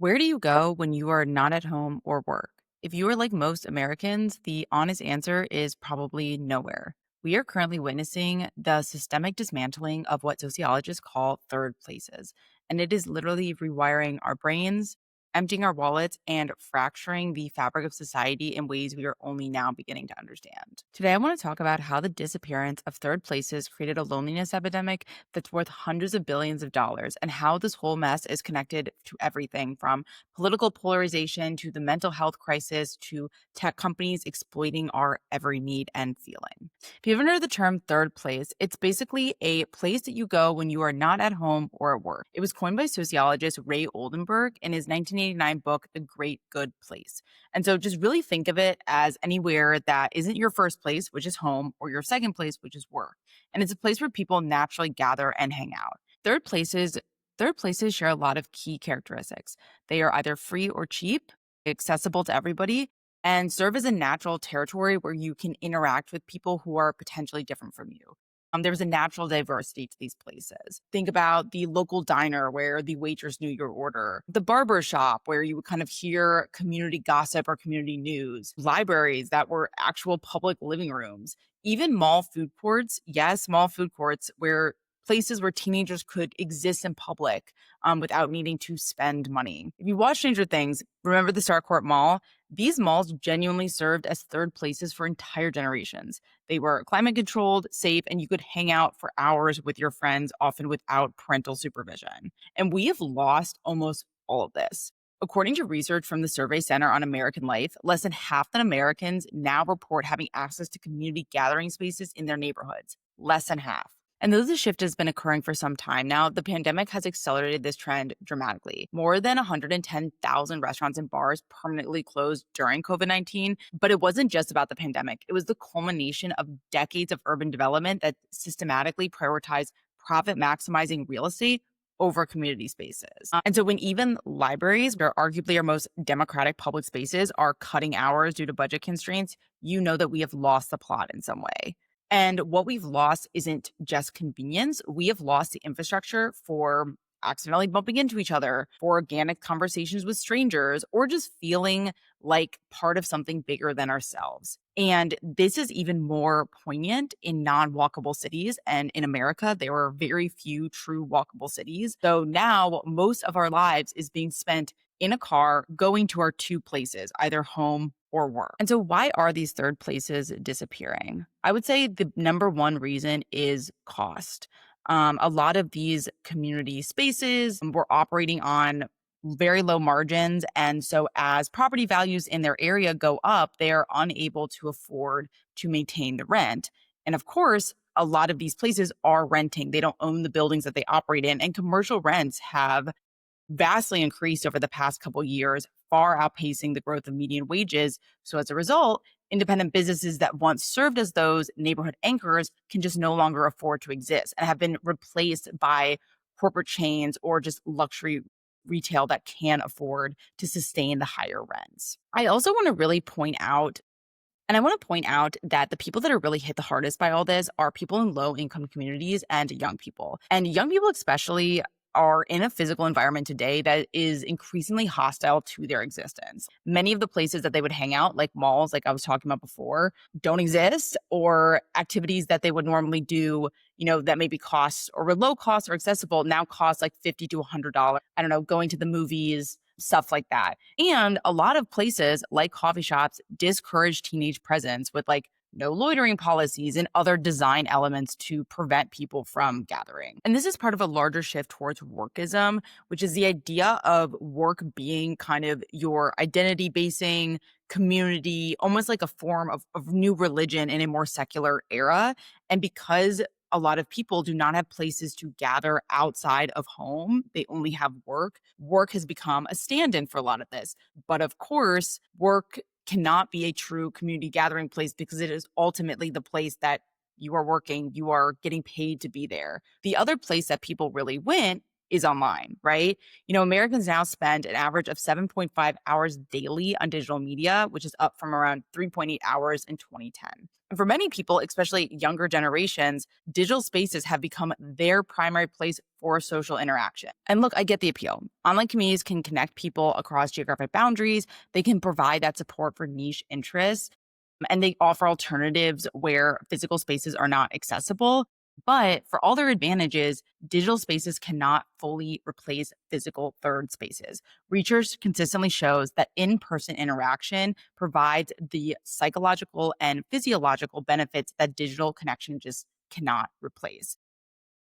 Where do you go when you are not at home or work? If you are like most Americans, the honest answer is probably nowhere. We are currently witnessing the systemic dismantling of what sociologists call third places. And it is literally rewiring our brains, emptying our wallets, and fracturing the fabric of society in ways we are only now beginning to understand. Today, I want to talk about how the disappearance of third places created a loneliness epidemic that's worth hundreds of billions of dollars, and how this whole mess is connected to everything from political polarization to the mental health crisis to tech companies exploiting our every need and feeling. If you've ever heard the term third place, it's basically a place that you go when you are not at home or at work. It was coined by sociologist Ray Oldenburg in his 1989 book, The Great Good Place. And so just really think of it as anywhere that isn't your first place, which is home, or your second place, which is work. And it's a place where people naturally gather and hang out. Third places Third places share a lot of key characteristics. They are either free or cheap, accessible to everybody, and serve as a natural territory where you can interact with people who are potentially different from you. There's a natural diversity to these places. Think about the local diner where the waitress knew your order, the barber shop where you would kind of hear community gossip or community news, libraries that were actual public living rooms, even mall food courts. Yes, mall food courts where places where teenagers could exist in public without needing to spend money. If you watch Stranger Things, remember the Starcourt Mall? These malls genuinely served as third places for entire generations. They were climate controlled, safe, and you could hang out for hours with your friends, often without parental supervision. And we have lost almost all of this. According to research from the Survey Center on American Life, less than half the Americans now report having access to community gathering spaces in their neighborhoods. Less than half. And though the shift has been occurring for some time now, the pandemic has accelerated this trend dramatically. More than 110,000 restaurants and bars permanently closed during COVID-19. But it wasn't just about the pandemic, it was the culmination of decades of urban development that systematically prioritized profit maximizing real estate over community spaces. And so when even libraries, which are arguably our most democratic public spaces, are cutting hours due to budget constraints, you know that we have lost the plot in some way. And what we've lost isn't just convenience. We have lost the infrastructure for accidentally bumping into each other, for organic conversations with strangers, or just feeling like part of something bigger than ourselves. And this is even more poignant in non walkable cities. And in America, there are very few true walkable cities. So now most of our lives is being spent in a car going to our two places, either home or work. And so, why are these third places disappearing? I would say the number one reason is cost. A lot of these community spaces were operating on very low margins. And so, as property values in their area go up, they are unable to afford to maintain the rent. And of course, a lot of these places are renting. They don't own the buildings that they operate in. And commercial rents have vastly increased over the past couple years, far outpacing the growth of median wages. So as a result, independent businesses that once served as those neighborhood anchors can just no longer afford to exist and have been replaced by corporate chains or just luxury retail that can afford to sustain the higher rents. I also want to really point out and I want to point out that the people that are really hit the hardest by all this are people in low income communities and young people. And young people, especially, are in a physical environment today that is increasingly hostile to their existence. Many of the places that they would hang out, like malls, like I was talking about before, don't exist, or activities that they would normally do, that maybe cost or were low cost or accessible now cost like $50 to $100. I don't know, going to the movies, stuff like that. And a lot of places like coffee shops discourage teenage presence with like no loitering policies and other design elements to prevent people from gathering. And this is part of a larger shift towards workism, which is the idea of work being kind of your identity basing community, almost like a form of new religion in a more secular era. And because a lot of people do not have places to gather outside of home, they only have work. Work has become a stand in for a lot of this. But of course, work cannot be a true community gathering place because it is ultimately the place that you are working, you are getting paid to be there. The other place that people really went is online, right? Americans now spend an average of 7.5 hours daily on digital media, which is up from around 3.8 hours in 2010. And for many people, especially younger generations, digital spaces have become their primary place for social interaction. And look, I get the appeal. Online communities can connect people across geographic boundaries, they can provide that support for niche interests, and they offer alternatives where physical spaces are not accessible. But for all their advantages, digital spaces cannot fully replace physical third spaces. Research consistently shows that in person interaction provides the psychological and physiological benefits that digital connection just cannot replace.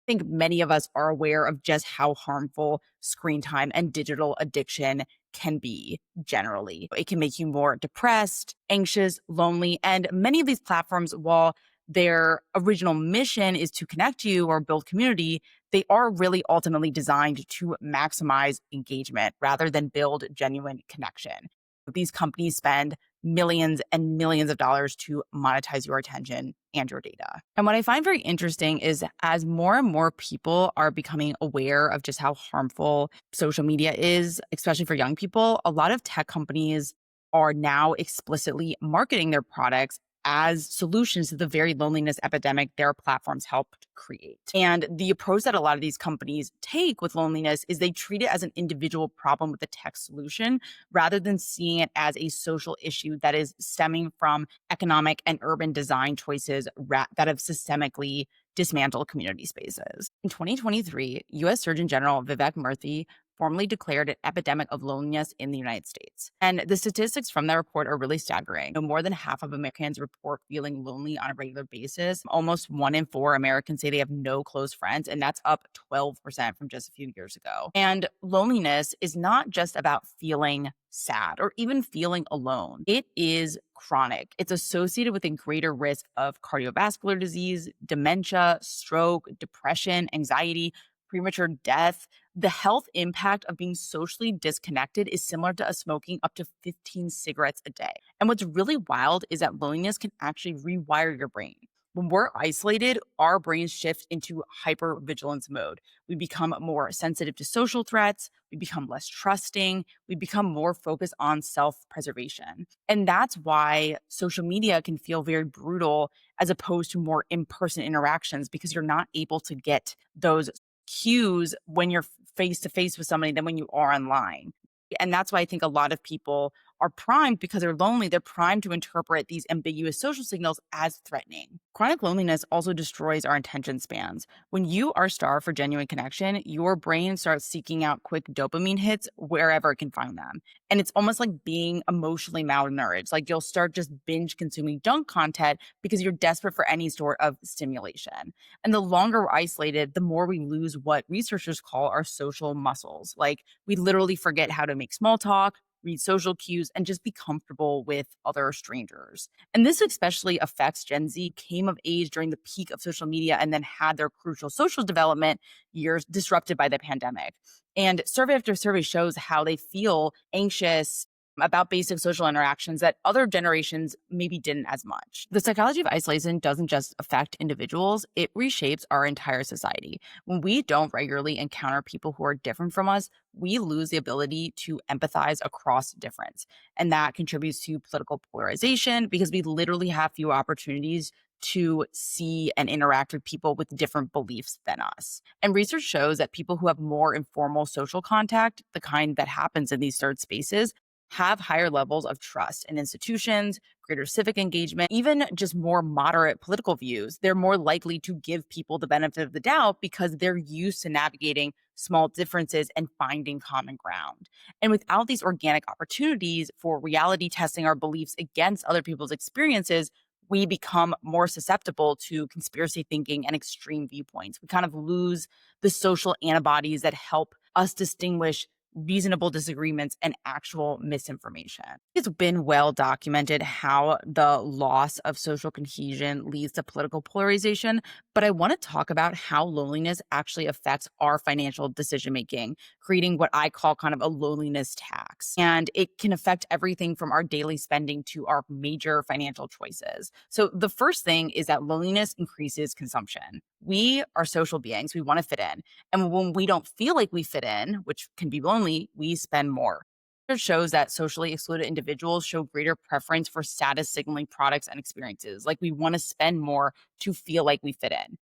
Think many of us are aware of just how harmful screen time and digital addiction can be generally. It can make you more depressed, anxious, lonely. And many of these platforms, while their original mission is to connect you or build community, they are really ultimately designed to maximize engagement rather than build genuine connection. These companies spend millions and millions of dollars to monetize your attention and your data. And what I find very interesting is as more and more people are becoming aware of just how harmful social media is, especially for young people, a lot of tech companies are now explicitly marketing their products as solutions to the very loneliness epidemic their platforms helped create. And the approach that a lot of these companies take with loneliness is they treat it as an individual problem with a tech solution rather than seeing it as a social issue that is stemming from economic and urban design choices that have systemically dismantled community spaces. In 2023, US Surgeon General Vivek Murthy formally declared an epidemic of loneliness in the United States. And the statistics from that report are really staggering. More than half of Americans report feeling lonely on a regular basis. Almost 1 in 4 Americans say they have no close friends, and that's up 12% from just a few years ago. And loneliness is not just about feeling sad or even feeling alone. It is chronic. It's associated with a greater risk of cardiovascular disease, dementia, stroke, depression, anxiety, premature death. The health impact of being socially disconnected is similar to us smoking up to 15 cigarettes a day. And what's really wild is that loneliness can actually rewire your brain. When we're isolated, our brains shift into hypervigilance mode. We become more sensitive to social threats. We become less trusting. We become more focused on self preservation. And that's why social media can feel very brutal as opposed to more in person interactions because you're not able to get those cues when you're face to face with somebody than when you are online. And that's why I think a lot of people are primed because they're lonely. They're primed to interpret these ambiguous social signals as threatening. Chronic loneliness also destroys our attention spans. When you are starved for genuine connection, your brain starts seeking out quick dopamine hits wherever it can find them. And it's almost like being emotionally malnourished. Like you'll start just binge consuming junk content because you're desperate for any sort of stimulation. And the longer we're isolated, the more we lose what researchers call our social muscles. Like we literally forget how to make small talk, read social cues, and just be comfortable with other strangers. And this especially affects Gen Z, came of age during the peak of social media and then had their crucial social development years disrupted by the pandemic. And survey after survey shows how they feel anxious about basic social interactions that other generations maybe didn't as much. The psychology of isolation doesn't just affect individuals, it reshapes our entire society. When we don't regularly encounter people who are different from us, we lose the ability to empathize across difference. And that contributes to political polarization because we literally have few opportunities to see and interact with people with different beliefs than us. And research shows that people who have more informal social contact, the kind that happens in these third spaces, have higher levels of trust in institutions, greater civic engagement, even just more moderate political views. They're more likely to give people the benefit of the doubt because they're used to navigating small differences and finding common ground. And without these organic opportunities for reality testing our beliefs against other people's experiences, we become more susceptible to conspiracy thinking and extreme viewpoints. We kind of lose the social antibodies that help us distinguish reasonable disagreements and actual misinformation. It's been well documented how the loss of social cohesion leads to political polarization, but I want to talk about how loneliness actually affects our financial decision making, creating what I call kind of a loneliness tax. And it can affect everything from our daily spending to our major financial choices. So the first thing is that loneliness increases consumption. We are social beings. We want to fit in. And when we don't feel like we fit in, which can be lonely, we spend more. Research shows that socially excluded individuals show greater preference for status signaling products and experiences. Like we want to spend more to feel like we fit in.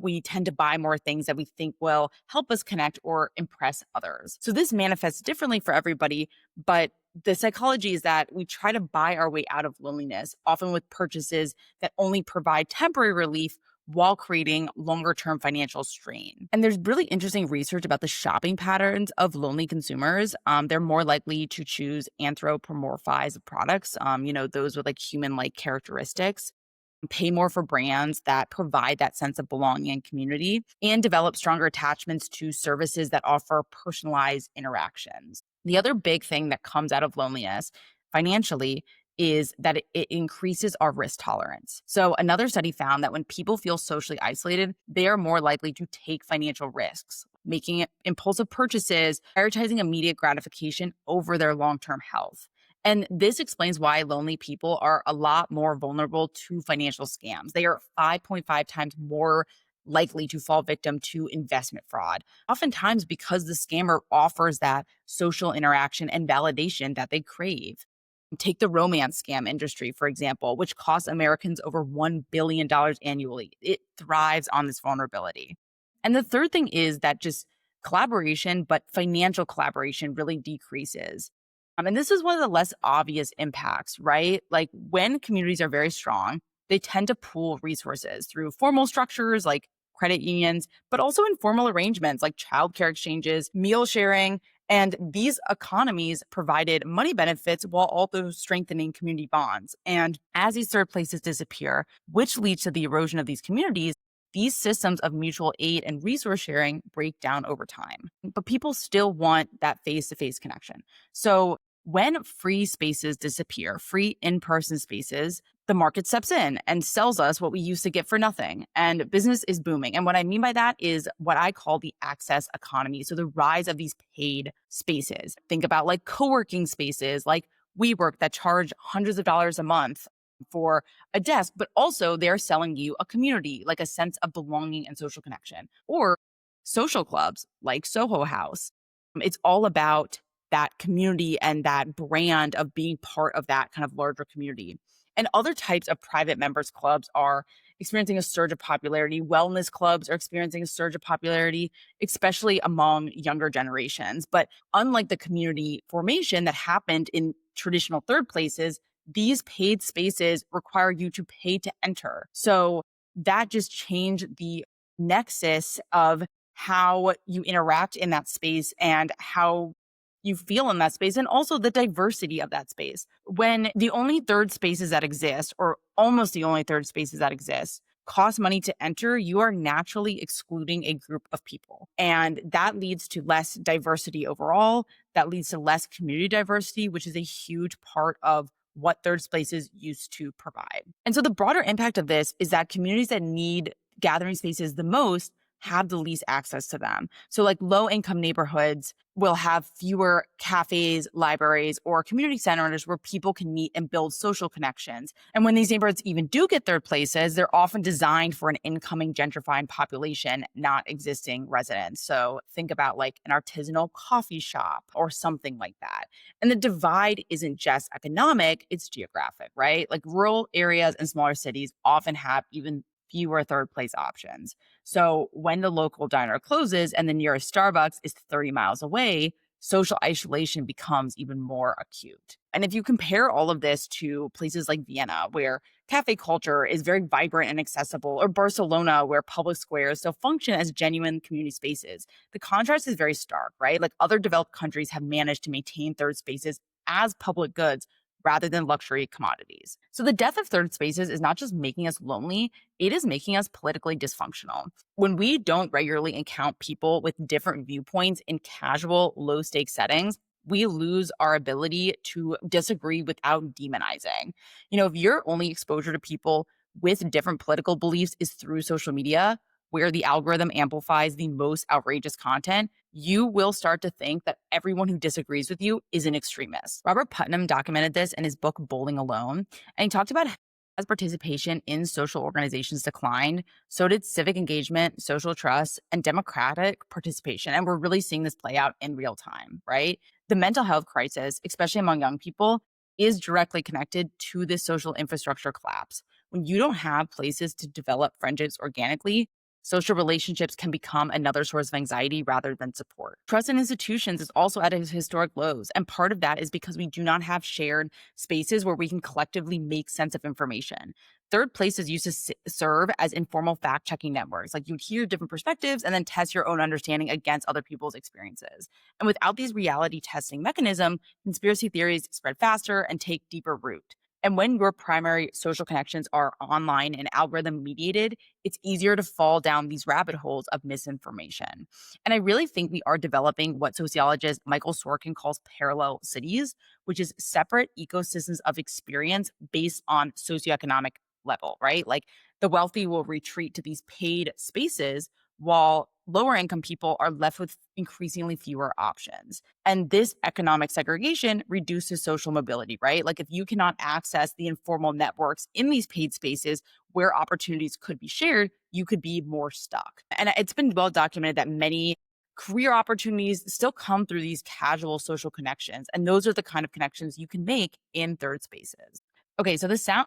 We tend to buy more things that we think will help us connect or impress others. So this manifests differently for everybody, but the psychology is that we try to buy our way out of loneliness, often with purchases that only provide temporary relief while creating longer term financial strain. And there's really interesting research about the shopping patterns of lonely consumers. They're more likely to choose anthropomorphized products, those with like human like characteristics, pay more for brands that provide that sense of belonging and community, and develop stronger attachments to services that offer personalized interactions. The other big thing that comes out of loneliness financially is that it increases our risk tolerance. So, another study found that when people feel socially isolated, they are more likely to take financial risks, making impulsive purchases, prioritizing immediate gratification over their long term health. And this explains why lonely people are a lot more vulnerable to financial scams. They are 5.5 times more likely to fall victim to investment fraud, oftentimes because the scammer offers that social interaction and validation that they crave. Take the romance scam industry, for example, which costs Americans over $1 billion annually. It thrives on this vulnerability. And the third thing is that just collaboration, but financial collaboration really decreases. And this is one of the less obvious impacts, right? Like when communities are very strong, they tend to pool resources through formal structures like credit unions, but also informal arrangements like childcare exchanges, meal sharing. And these economies provided money benefits while also strengthening community bonds. And as these third places disappear, which leads to the erosion of these communities, these systems of mutual aid and resource sharing break down over time. But people still want that face to face connection. So when free spaces disappear, free in person spaces, the market steps in and sells us what we used to get for nothing. And business is booming. And what I mean by that is what I call the access economy. So the rise of these paid spaces. Think about like co working spaces like WeWork that charge hundreds of dollars a month for a desk, but also they're selling you a community, like a sense of belonging and social connection, or social clubs like Soho House. It's all about that community and that brand of being part of that kind of larger community. And other types of private members clubs are experiencing a surge of popularity. Wellness clubs are experiencing a surge of popularity, especially among younger generations. But unlike the community formation that happened in traditional third places, these paid spaces require you to pay to enter. So that just changed the nexus of how you interact in that space and how you feel in that space, and also the diversity of that space. When the only third spaces that exist, or almost the only third spaces that exist, cost money to enter, you are naturally excluding a group of people. And that leads to less diversity overall. That leads to less community diversity, which is a huge part of what third spaces used to provide. And so the broader impact of this is that communities that need gathering spaces the most have the least access to them. So, like low income neighborhoods will have fewer cafes, libraries, or community centers where people can meet and build social connections. And when these neighborhoods even do get third places, they're often designed for an incoming gentrifying population, not existing residents. So, think about like an artisanal coffee shop or something like that. And the divide isn't just economic, it's geographic, right? Like rural areas and smaller cities often have even fewer third place options. So when the local diner closes and the nearest Starbucks is 30 miles away, social isolation becomes even more acute. And if you compare all of this to places like Vienna, where cafe culture is very vibrant and accessible, or Barcelona, where public squares still function as genuine community spaces, the contrast is very stark, right? Like other developed countries have managed to maintain third spaces as public goods rather than luxury commodities. So the death of third spaces is not just making us lonely, it is making us politically dysfunctional. When we don't regularly encounter people with different viewpoints in casual, low stakes settings, we lose our ability to disagree without demonizing. If your only exposure to people with different political beliefs is through social media, where the algorithm amplifies the most outrageous content, you will start to think that everyone who disagrees with you is an extremist. Robert Putnam documented this in his book, Bowling Alone. And he talked about As participation in social organizations declined, so did civic engagement, social trust, and democratic participation. And we're really seeing this play out in real time, right? The mental health crisis, especially among young people, is directly connected to this social infrastructure collapse. When you don't have places to develop friendships organically, social relationships can become another source of anxiety rather than support. Trust in institutions is also at its historic lows. And part of that is because we do not have shared spaces where we can collectively make sense of information. Third places used to serve as informal fact checking networks. Like you'd hear different perspectives and then test your own understanding against other people's experiences. And without these reality testing mechanism, conspiracy theories spread faster and take deeper root. And when your primary social connections are online and algorithm mediated, it's easier to fall down these rabbit holes of misinformation. And I really think we are developing what sociologist Michael Sorkin calls parallel cities, which is separate ecosystems of experience based on socioeconomic level, right? Like the wealthy will retreat to these paid spaces while lower income people are left with increasingly fewer options. And this economic segregation reduces social mobility, right? Like if you cannot access the informal networks in these paid spaces where opportunities could be shared, you could be more stuck. And it's been well documented that many career opportunities still come through these casual social connections. And those are the kind of connections you can make in third spaces. Okay, so this sound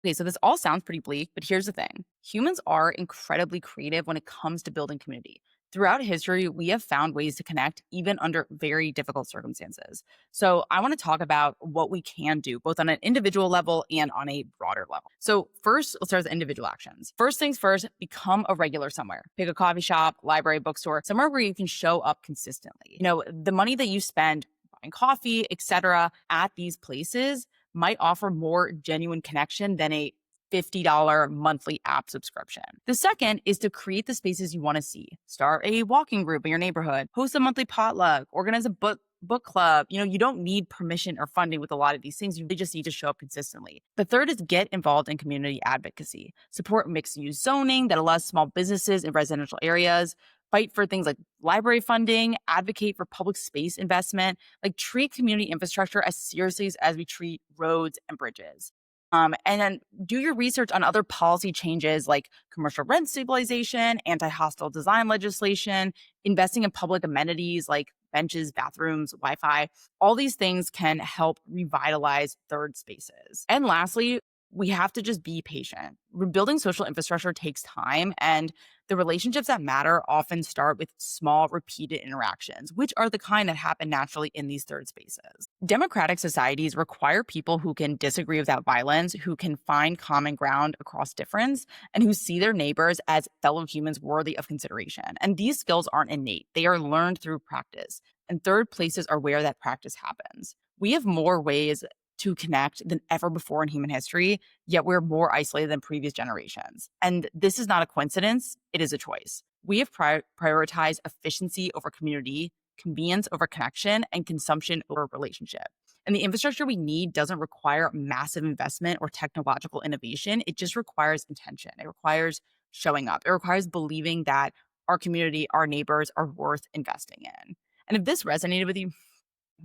Okay, so this all sounds pretty bleak, but here's the thing. Humans are incredibly creative when it comes to building community. Throughout history, we have found ways to connect even under very difficult circumstances. So, I want to talk about what we can do both on an individual level and on a broader level. So, first, let's start with individual actions. First things first, become a regular somewhere. Pick a coffee shop, library, bookstore, somewhere where you can show up consistently. The money that you spend buying coffee, etc., at these places might offer more genuine connection than a $50 monthly app subscription. The second is to create the spaces you want to see. Start a walking group in your neighborhood, host a monthly potluck, organize a book club. You don't need permission or funding with a lot of these things. You really just need to show up consistently. The third is get involved in community advocacy. Support mixed use zoning that allows small businesses in residential areas. Fight for things like library funding, advocate for public space investment, like treat community infrastructure as seriously as we treat roads and bridges. And then do your research on other policy changes like commercial rent stabilization, anti hostile design legislation, investing in public amenities like benches, bathrooms, Wi Fi. All these things can help revitalize third spaces. And lastly, we have to just be patient. Rebuilding social infrastructure takes time, and the relationships that matter often start with small, repeated interactions, which are the kind that happen naturally in these third spaces. Democratic societies require people who can disagree without violence, who can find common ground across difference, and who see their neighbors as fellow humans worthy of consideration. And these skills aren't innate, they are learned through practice. And third places are where that practice happens. We have more ways to connect than ever before in human history, yet we're more isolated than previous generations. And this is not a coincidence, it is a choice. We have prioritized efficiency over community, convenience over connection, and consumption over relationship. And the infrastructure we need doesn't require massive investment or technological innovation. It just requires intention. It requires showing up. It requires believing that our community, our neighbors are worth investing in. And if this resonated with you,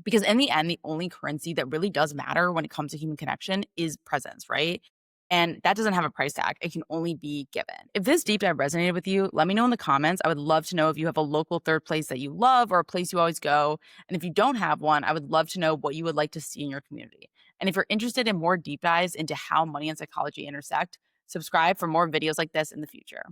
because in the end, the only currency that really does matter when it comes to human connection is presence, right? And that doesn't have a price tag. It can only be given. If this deep dive resonated with you, let me know in the comments. I would love to know if you have a local third place that you love or a place you always go. And if you don't have one, I would love to know what you would like to see in your community. And if you're interested in more deep dives into how money and psychology intersect, subscribe for more videos like this in the future.